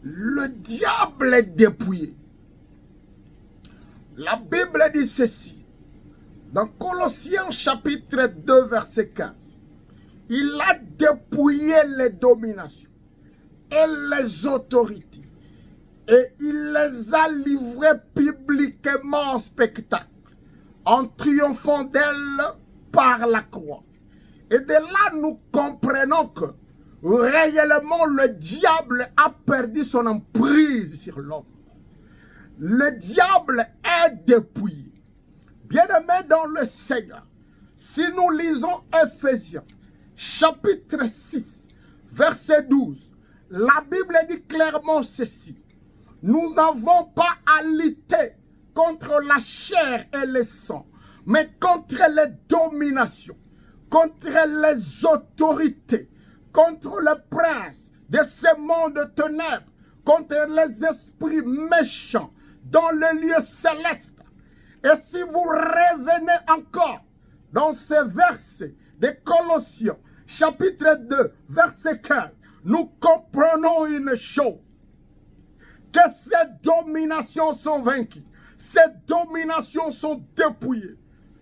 le diable est dépouillé. La Bible dit ceci, dans Colossiens chapitre 2, verset 15. Il a dépouillé les dominations et les autorités, et il les a livrées publiquement en spectacle, en triomphant d'elles par la croix. Et de là, nous comprenons que réellement le diable a perdu son emprise sur l'homme. Le diable est dépouillé. Bien-aimés dans le Seigneur, si nous lisons Ephésiens, chapitre 6, verset 12, la Bible dit clairement ceci. Nous n'avons pas à lutter contre la chair et le sang, mais contre les dominations, contre les autorités, contre le prince de ce monde de ténèbres, contre les esprits méchants dans le lieu céleste. Et si vous revenez encore dans ce verset de Colossiens, chapitre 2, verset 15, nous comprenons une chose, que ces dominations sont vaincues, ces dominations sont dépouillées,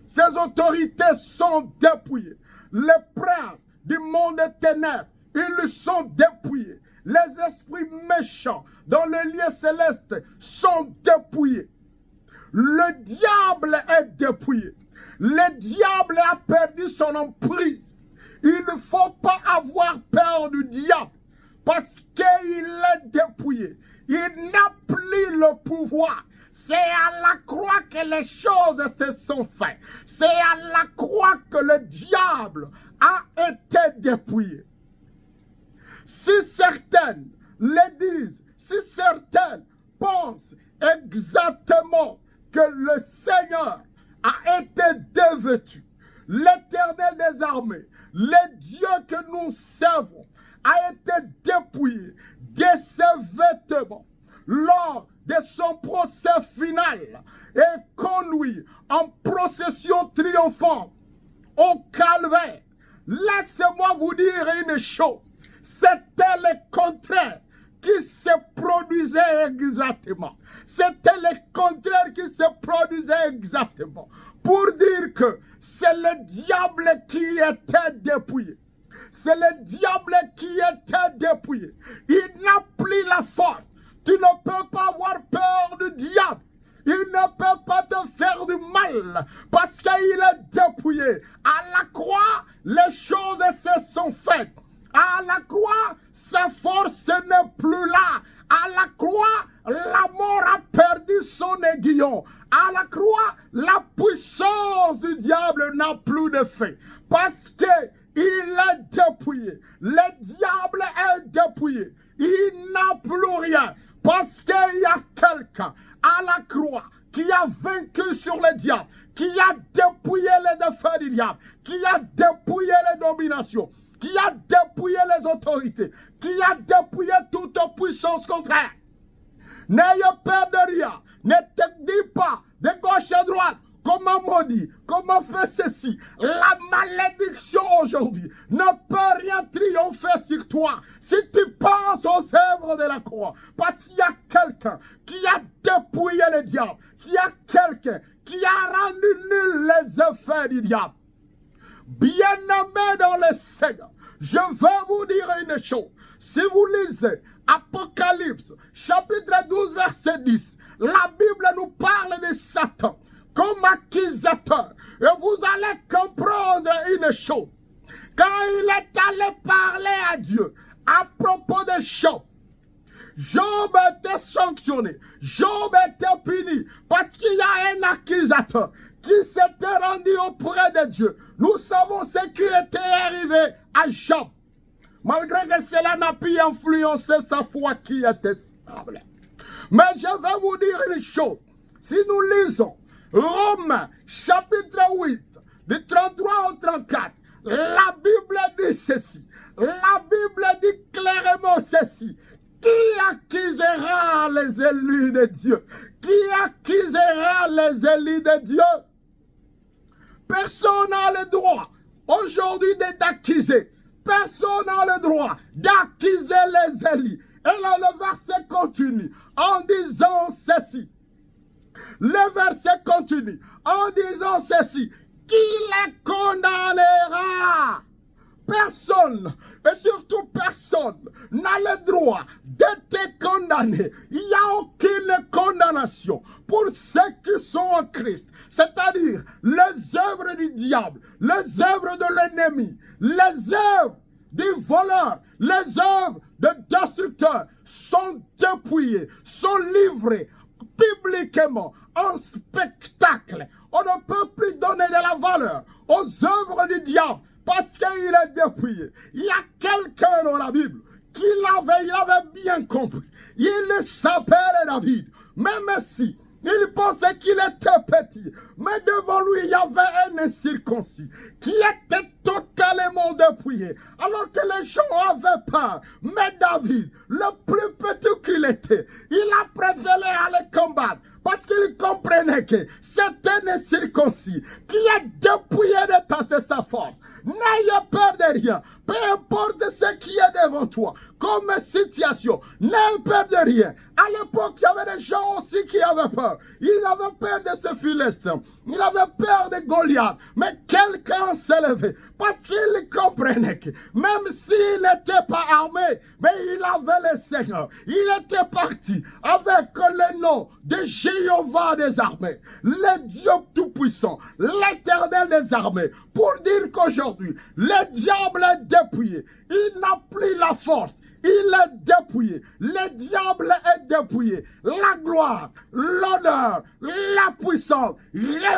ces autorités sont dépouillées, les princes du monde des ténèbres, ils sont dépouillés, les esprits méchants dans le lieu céleste sont dépouillés. Le diable est dépouillé. Le diable a perdu son emprise. Il ne faut pas avoir peur du diable parce qu'il est dépouillé. Il n'a plus le pouvoir. C'est à la croix que les choses se sont faites. C'est à la croix que le diable a été dépouillé. Si certaines le disent, si certaines pensent exactement que le Seigneur a été dévêtu, l'Éternel des armées, le Dieu que nous servons, a été dépouillé de ses vêtements lors de son procès final et conduit en procession triomphante au calvaire. Laissez-moi vous dire une chose, c'était le contraire qui se produisait exactement. C'était le contraire qui se produisait exactement. Pour dire que c'est le diable qui était dépouillé. C'est le diable qui était dépouillé. Il n'a plus la force. Tu ne peux pas avoir peur du diable. Il ne peut pas te faire du mal parce qu'il est dépouillé. À la croix, les choses se sont faites. À la croix, sa force n'est plus là. À la croix, la mort a perdu son aiguillon. À la croix, la puissance du diable n'a plus d'effet. Parce qu'il est dépouillé. Le diable est dépouillé. Il n'a plus rien. Parce qu'il y a quelqu'un à la croix qui a vaincu sur le diable, qui a dépouillé les effets du diable, qui a dépouillé les dominations, qui a dépouillé les autorités, qui a dépouillé toute puissance contraire. N'ayez peur de rien. Ne te dis pas de gauche à droite. Comment maudit? Comment fait ceci? La malédiction aujourd'hui ne peut rien triompher sur toi si tu penses aux œuvres de la croix. Parce qu'il y a quelqu'un qui a dépouillé le diable. Il y a quelqu'un qui a rendu nul les effets du diable. Bien-aimés dans le Seigneur, je veux vous dire une chose. Si vous lisez Apocalypse, chapitre 12, verset 10, la Bible nous parle de Satan comme accusateur. Et vous allez comprendre une chose. Quand il est allé parler à Dieu à propos des choses, Job était sanctionné, Job était puni parce qu'il y a un accusateur qui s'était rendu auprès de Dieu. Nous savons ce qui était arrivé à Job. Malgré que cela n'a pu influencer sa foi qui était stable. Mais je vais vous dire une chose. Si nous lisons Romains chapitre 8, de 33 au 34, la Bible dit ceci. La Bible dit clairement ceci. Qui accusera les élus de Dieu? Qui accusera les élus de Dieu? Personne n'a le droit aujourd'hui d'accuser. Personne n'a le droit d'accuser les élus. Et là, le verset continue en disant ceci. Le verset continue en disant ceci. Qui les condamnera? Personne, et surtout personne, n'a le droit de te condamner. Il n'y a aucune condamnation pour ceux qui sont en Christ. C'est-à-dire les œuvres du diable, les œuvres de l'ennemi, les œuvres du voleur, les œuvres de destructeur sont dépouillées, sont livrées publiquement en spectacle. On ne peut plus donner de la valeur aux œuvres du diable parce qu'il est dépouillé. Il y a quelqu'un dans la Bible qui il avait bien compris. Il s'appelle David. Même si il pensait qu'il était petit, mais devant lui il y avait un incirconcis qui était totalement dépouillé, alors que les gens avaient peur. Mais David, le plus petit qu'il était, il a préféré aller combattre parce qu'il comprenait que c'était un incirconcis qui est dépouillé de sa force. N'ayez peur de rien, peu importe ce qui est devant toi comme situation, n'ayez peur de rien. À l'époque, il y avait des gens aussi qui avaient peur. Ils avaient peur de ce Philistin. Ils avaient peur de Goliath. Mais quelqu'un s'est levé parce qu'il comprenait que même s'il n'était pas armé, mais il avait le Seigneur. Il était parti avec le nom de Jéhovah des armées, le Dieu tout-puissant, l'Éternel des armées, pour dire qu'aujourd'hui, le diable est dépouillé. Il n'a plus la force. Il est dépouillé. Le diable est dépouillé. La gloire, l'honneur, la puissance